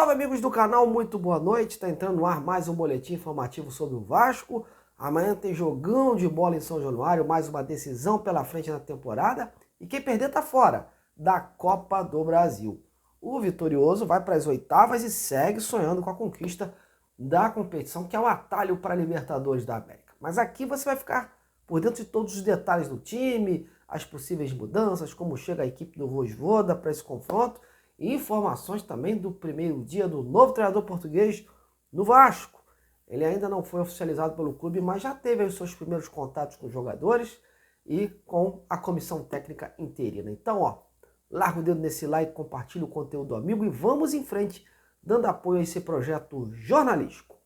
Salve, amigos do canal, muito boa noite. Está entrando no ar mais um boletim informativo sobre o Vasco. Amanhã tem jogão de bola em São Januário, mais uma decisão pela frente na temporada. E quem perder tá fora da Copa do Brasil. O vitorioso vai para as oitavas e segue sonhando com a conquista da competição, que é o atalho para a Libertadores da América. Mas aqui você vai ficar por dentro de todos os detalhes do time, as possíveis mudanças, como chega a equipe do Vojvoda para esse confronto, e informações também do primeiro dia do novo treinador português no Vasco. Ele ainda não foi oficializado pelo clube, mas já teve os seus primeiros contatos com os jogadores e com a comissão técnica interina. Então, larga o dedo nesse like, compartilha o conteúdo do amigo e vamos em frente, dando apoio a esse projeto jornalístico.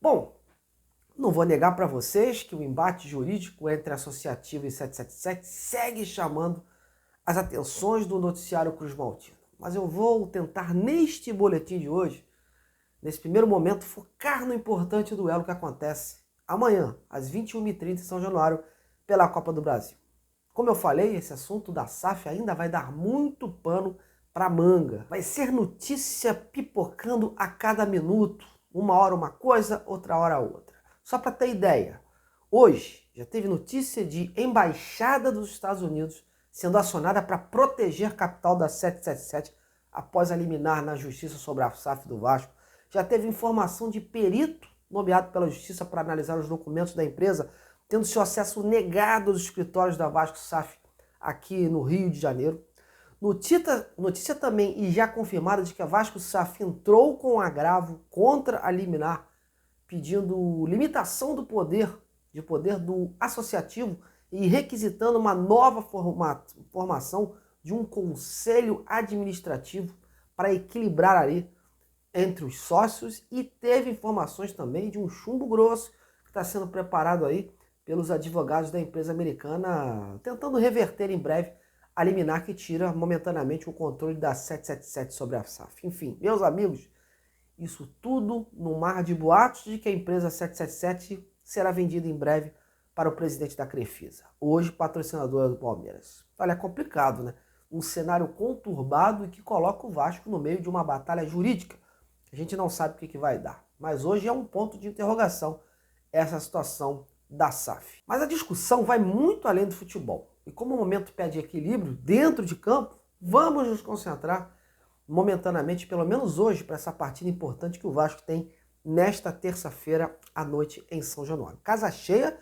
Bom, não vou negar para vocês que o embate jurídico entre Associativo e 777 segue chamando as atenções do noticiário Cruz Maltino. Mas eu vou tentar, neste boletim de hoje, nesse primeiro momento, focar no importante duelo que acontece amanhã, às 21h30 em São Januário, pela Copa do Brasil. Como eu falei, esse assunto da SAF ainda vai dar muito pano para manga. Vai ser notícia pipocando a cada minuto. Uma hora uma coisa, outra hora outra. Só para ter ideia, hoje já teve notícia de embaixada dos Estados Unidos sendo acionada para proteger a capital da 777 após a liminar na justiça sobre a SAF do Vasco. Já teve informação de perito nomeado pela justiça para analisar os documentos da empresa, tendo seu acesso negado aos escritórios da Vasco SAF aqui no Rio de Janeiro. Notícia também, e já confirmada, de que a Vasco SAF entrou com um agravo contra a liminar, pedindo limitação do poder do associativo e requisitando uma nova formação de um conselho administrativo para equilibrar ali entre os sócios, e teve informações também de um chumbo grosso que está sendo preparado aí pelos advogados da empresa americana, tentando reverter em breve a liminar que tira momentaneamente o controle da 777 sobre a SAF. Enfim, meus amigos, isso tudo no mar de boatos de que a empresa 777 será vendida em breve para o presidente da Crefisa, hoje patrocinadora do Palmeiras. Olha, é complicado, né? Um cenário conturbado e que coloca o Vasco no meio de uma batalha jurídica. A gente não sabe o que vai dar. Mas hoje é um ponto de interrogação essa situação da SAF. Mas a discussão vai muito além do futebol. E como o momento pede equilíbrio dentro de campo, vamos nos concentrar momentaneamente, pelo menos hoje, para essa partida importante que o Vasco tem nesta terça-feira à noite em São Januário. Casa cheia,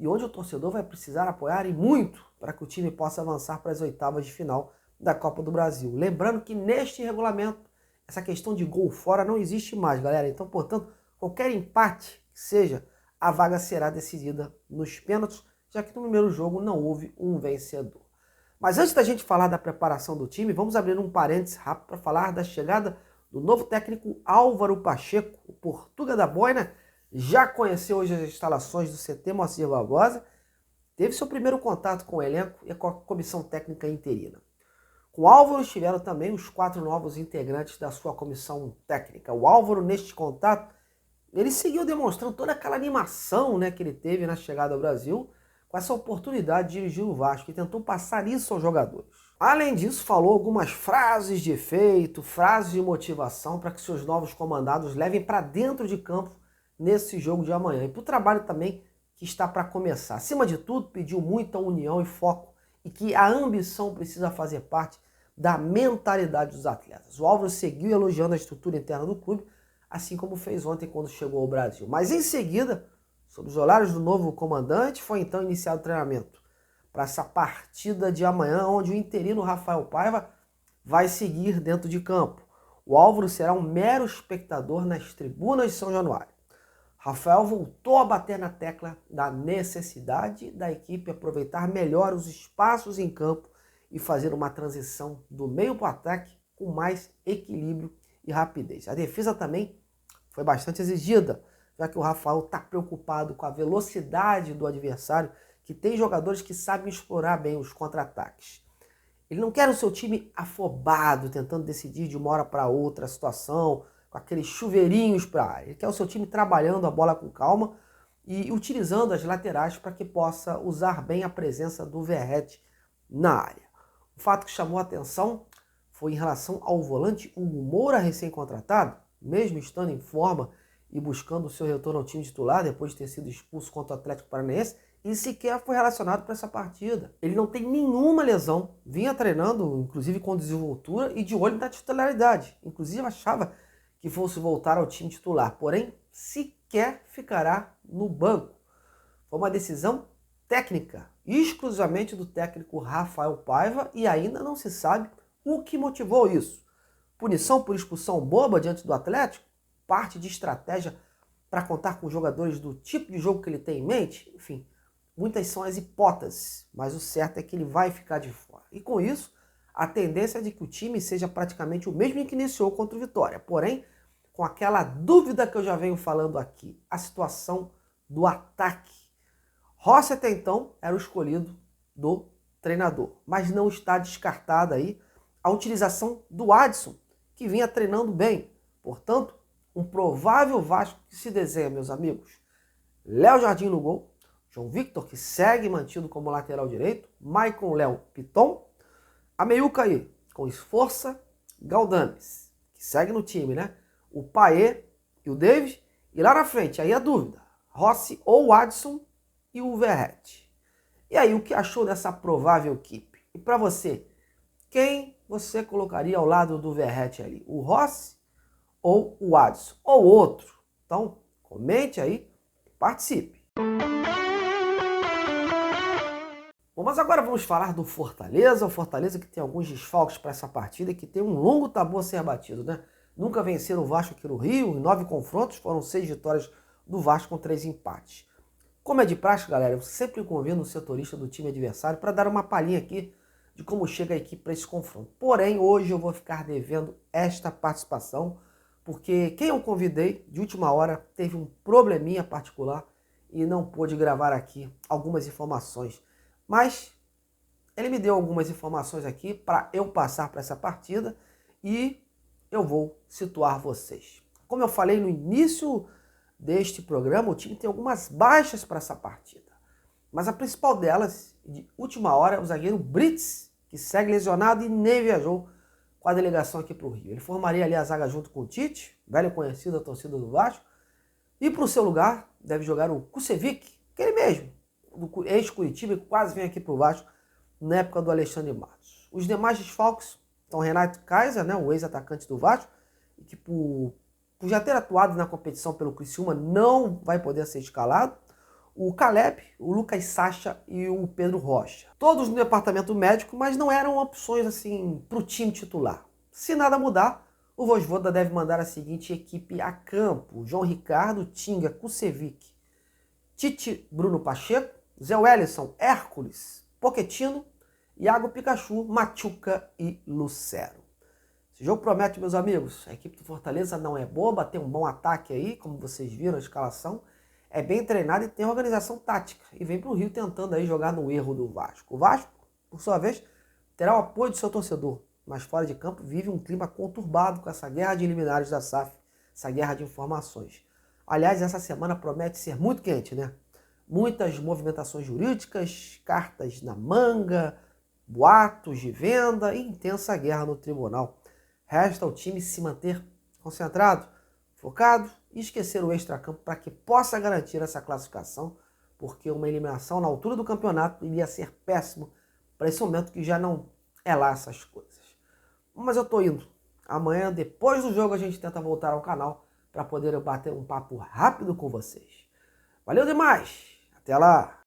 e onde o torcedor vai precisar apoiar e muito para que o time possa avançar para as oitavas de final da Copa do Brasil. Lembrando que neste regulamento, essa questão de gol fora não existe mais, galera. Então, portanto, qualquer empate que seja, a vaga será decidida nos pênaltis, já que no primeiro jogo não houve um vencedor. Mas antes da gente falar da preparação do time, vamos abrir um parênteses rápido para falar da chegada do novo técnico Álvaro Pacheco, o Portuga da Boina. Já conheceu hoje as instalações do CT Moacir Barbosa, teve seu primeiro contato com o elenco e com a comissão técnica interina. Com o Álvaro estiveram também os 4 novos integrantes da sua comissão técnica. O Álvaro, neste contato, ele seguiu demonstrando toda aquela animação, né, que ele teve na chegada ao Brasil, com essa oportunidade de dirigir o Vasco, e tentou passar isso aos jogadores. Além disso, falou algumas frases de efeito, frases de motivação para que seus novos comandados levem para dentro de campo nesse jogo de amanhã, e para o trabalho também que está para começar. Acima de tudo, pediu muita união e foco, e que a ambição precisa fazer parte da mentalidade dos atletas. O Álvaro seguiu elogiando a estrutura interna do clube, assim como fez ontem quando chegou ao Brasil. Mas em seguida, sob os olhares do novo comandante, foi então iniciado o treinamento para essa partida de amanhã, onde o interino Rafael Paiva vai seguir dentro de campo. O Álvaro será um mero espectador nas tribunas de São Januário. Rafael voltou a bater na tecla da necessidade da equipe aproveitar melhor os espaços em campo e fazer uma transição do meio para o ataque com mais equilíbrio e rapidez. A defesa também foi bastante exigida, já que o Rafael está preocupado com a velocidade do adversário, que tem jogadores que sabem explorar bem os contra-ataques. Ele não quer o seu time afobado, tentando decidir de uma hora para outra a situação, com aqueles chuveirinhos para a área. Ele quer o seu time trabalhando a bola com calma e utilizando as laterais para que possa usar bem a presença do Verratti na área. O fato que chamou a atenção foi em relação ao volante Hugo Moura, recém-contratado, mesmo estando em forma e buscando o seu retorno ao time titular depois de ter sido expulso contra o Atlético Paranaense, e sequer foi relacionado para essa partida. Ele não tem nenhuma lesão, vinha treinando, inclusive com desenvoltura e de olho na titularidade. Inclusive achava que fosse voltar ao time titular, porém sequer ficará no banco. Foi uma decisão técnica, exclusivamente do técnico Rafael Paiva, e ainda não se sabe o que motivou isso. Punição por expulsão boba diante do Atlético? Parte de estratégia para contar com jogadores do tipo de jogo que ele tem em mente? Enfim, muitas são as hipóteses, mas o certo é que ele vai ficar de fora. E com isso, a tendência é de que o time seja praticamente o mesmo que iniciou contra o Vitória. Porém, com aquela dúvida que eu já venho falando aqui, a situação do ataque. Rossi até então era o escolhido do treinador, mas não está descartada aí a utilização do Adson, que vinha treinando bem. Portanto, um provável Vasco que se desenha, meus amigos. Léo Jardim no gol, João Victor, que segue mantido como lateral direito, Maicon Léo Piton, a meiuca aí, com Esforça, Galdames, que segue no time, né? O Paê e o David, e lá na frente, aí a dúvida, Rossi ou o Adson e o Verratti. E aí, o que achou dessa provável equipe? E para você, quem você colocaria ao lado do Verratti ali? O Rossi ou o Adson? Ou outro? Então, comente aí, participe. Bom, mas agora vamos falar do Fortaleza. O Fortaleza que tem alguns desfalques para essa partida, que tem um longo tabu a ser abatido, né? Nunca venceram o Vasco aqui no Rio, em 9 confrontos, foram 6 vitórias do Vasco com 3 empates. Como é de praxe, galera, eu sempre convido o setorista do time adversário para dar uma palhinha aqui de como chega a equipe para esse confronto. Porém, hoje eu vou ficar devendo esta participação, porque quem eu convidei de última hora teve um probleminha particular e não pôde gravar aqui algumas informações. Mas ele me deu algumas informações aqui para eu passar para essa partida e eu vou situar vocês. Como eu falei no início deste programa, o time tem algumas baixas para essa partida. Mas a principal delas, de última hora, é o zagueiro Brits, que segue lesionado e nem viajou com a delegação aqui para o Rio. Ele formaria ali a zaga junto com o Tite, velho conhecido da torcida do Vasco, e para o seu lugar deve jogar o Kusevic, aquele mesmo, do ex-Curitiba, que quase vem aqui para o Vasco na época do Alexandre Matos. Os demais desfalques são Renato Kaiser, né, o ex-atacante do Vasco, que por já ter atuado na competição pelo Criciúma não vai poder ser escalado. O Caleb, o Lucas Sacha e o Pedro Rocha. Todos no departamento médico, mas não eram opções assim para o time titular. Se nada mudar, o Vojvoda deve mandar a seguinte equipe a campo: João Ricardo, Tinga, Kusevic, Tite, Bruno Pacheco, Zé Wellison, Hércules, Pochettino, Iago Pikachu, Machuca e Lucero. Esse jogo promete, meus amigos. A equipe do Fortaleza não é boba, tem um bom ataque aí, como vocês viram a escalação. É bem treinado e tem organização tática. E vem para o Rio tentando aí jogar no erro do Vasco. O Vasco, por sua vez, terá o apoio do seu torcedor. Mas fora de campo vive um clima conturbado com essa guerra de eliminados da SAF, essa guerra de informações. Aliás, essa semana promete ser muito quente, né? Muitas movimentações jurídicas, cartas na manga, boatos de venda e intensa guerra no tribunal. Resta ao time se manter concentrado, focado e esquecer o extracampo para que possa garantir essa classificação, porque uma eliminação na altura do campeonato iria ser péssimo para esse momento que já não é lá essas coisas. Mas eu tô indo. Amanhã, depois do jogo, a gente tenta voltar ao canal para poder bater um papo rápido com vocês. Valeu demais! Até lá!